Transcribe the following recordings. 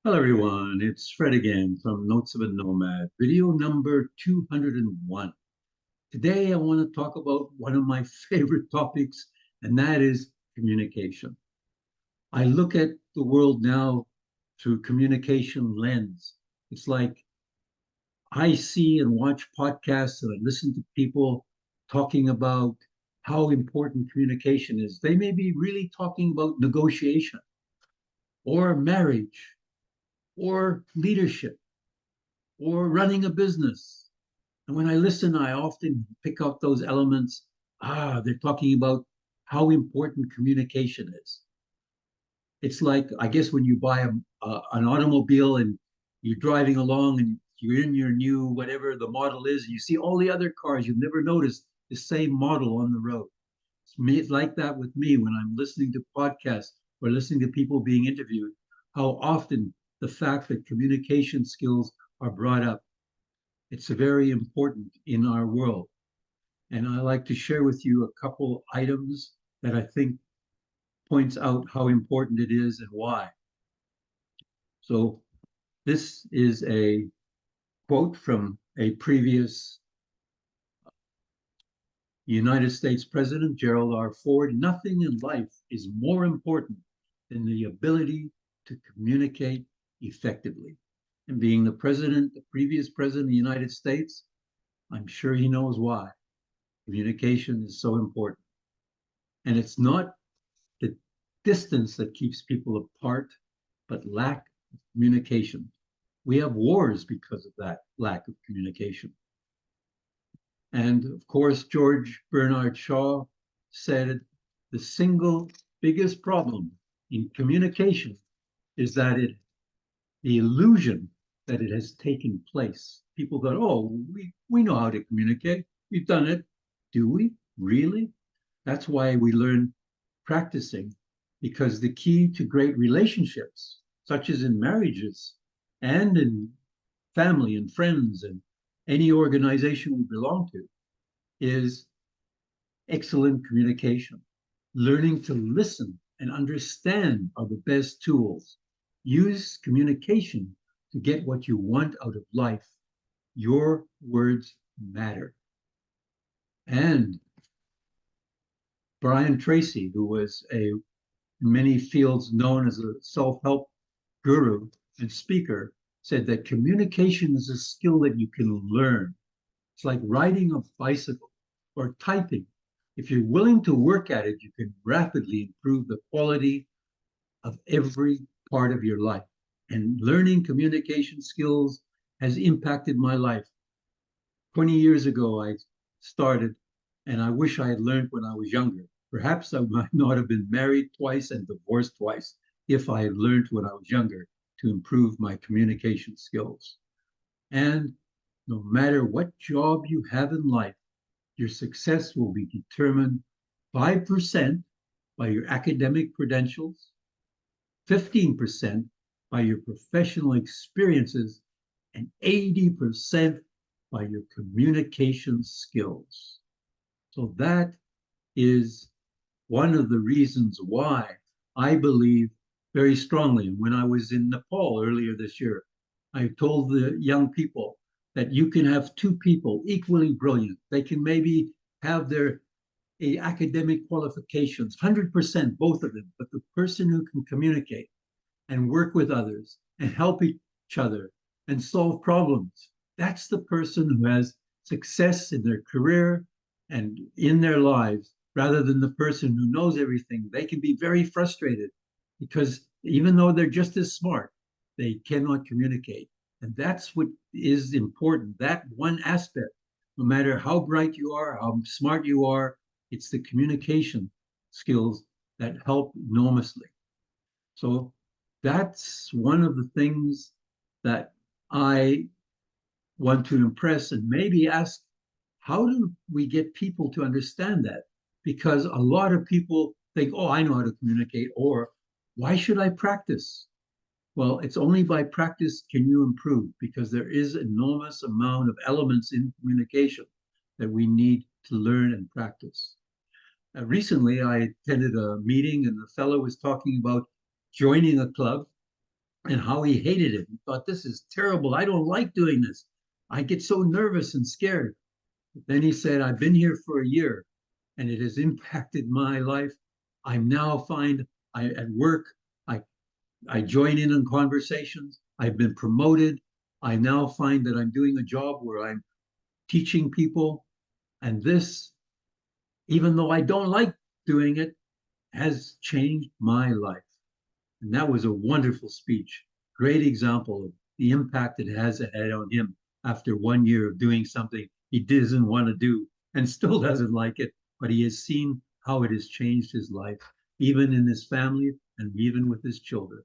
Hello, everyone. It's Fred again from Notes of a Nomad, video number 201. Today, I want to talk about one of my favorite topics, and that is communication. I look at the world now through communication lens. It's like I see and watch podcasts and I listen to people talking about how important communication is. They may be really talking about negotiation or marriage or leadership or running a business. And when I listen, I often pick up those elements. They're talking about how important communication is. It's like, I guess, when you buy an automobile and you're driving along and you're in your new, whatever the model is, and you see all the other cars you've never noticed the same model on the road. It's like that with me when I'm listening to podcasts or listening to people being interviewed, how often the fact that communication skills are brought up. It's very important in our world. And I like to share with you a couple items that I think points out how important it is and why. So this is a quote from a previous United States President, Gerald R. Ford. Nothing in life is more important than the ability to communicate effectively. And being the previous president of the United States, I'm sure he knows why. Communication is so important. And it's not the distance that keeps people apart, but lack of communication. We have wars because of that lack of communication. And of course, George Bernard Shaw said the single biggest problem in communication is that the illusion that it has taken place. People go, oh, we know how to communicate. We've done it. Do we really? That's why we learn practicing, because the key to great relationships, such as in marriages and in family and friends and any organization we belong to, is excellent communication. Learning to listen and understand are the best tools. Use communication to get what you want out of life. Your words matter. And Brian Tracy, who was in many fields known as a self-help guru and speaker, said that communication is a skill that you can learn. It's like riding a bicycle or typing. If you're willing to work at it, you can rapidly improve the quality of every part of your life. And learning communication skills has impacted my life. 20 years ago, I started, and I wish I had learned when I was younger. Perhaps I might not have been married twice and divorced twice if I had learned when I was younger to improve my communication skills. And no matter what job you have in life, your success will be determined 5% by your academic credentials, 15% by your professional experiences, and 80% by your communication skills. So that is one of the reasons why I believe very strongly. When I was in Nepal earlier this year, I told the young people that you can have two people equally brilliant. They can maybe have their academic qualifications, 100%, both of them, but the person who can communicate and work with others and help each other and solve problems, that's the person who has success in their career and in their lives, rather than the person who knows everything. They can be very frustrated because even though they're just as smart, they cannot communicate. And that's what is important. That one aspect, no matter how bright you are, how smart you are, it's the communication skills that help enormously. So that's one of the things that I want to impress and maybe ask, how do we get people to understand that? Because a lot of people think, oh, I know how to communicate, or why should I practice? Well, it's only by practice can you improve, because there is enormous amount of elements in communication that we need to learn and practice. Recently, I attended a meeting and the fellow was talking about joining a club and how he hated it. He thought, this is terrible. I don't like doing this. I get so nervous and scared. But then he said, I've been here for a year and it has impacted my life. I now find at work, I, I join in on conversations. I've been promoted. I now find that I'm doing a job where I'm teaching people. And this, even though I don't like doing it, has changed my life. And that was a wonderful speech. Great example of the impact it has had on him after 1 year of doing something he doesn't want to do and still doesn't like it, but he has seen how it has changed his life, even in his family and even with his children.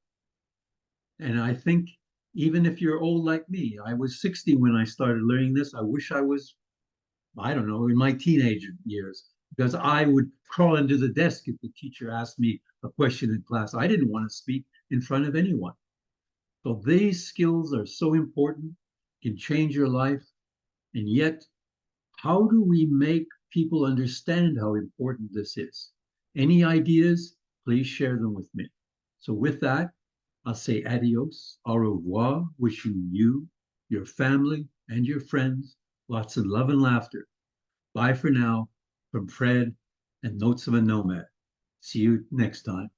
And I think even if you're old like me, I was 60 when I started learning this. I wish I was, I don't know, in my teenager years, because I would crawl into the desk if the teacher asked me a question in class. I didn't want to speak in front of anyone. So these skills are so important, can change your life. And yet, how do we make people understand how important this is? Any ideas? Please share them with me. So with that, I'll say adios, au revoir, wishing you, your family, and your friends lots of love and laughter. Bye for now from Fred and Notes of a Nomad. See you next time.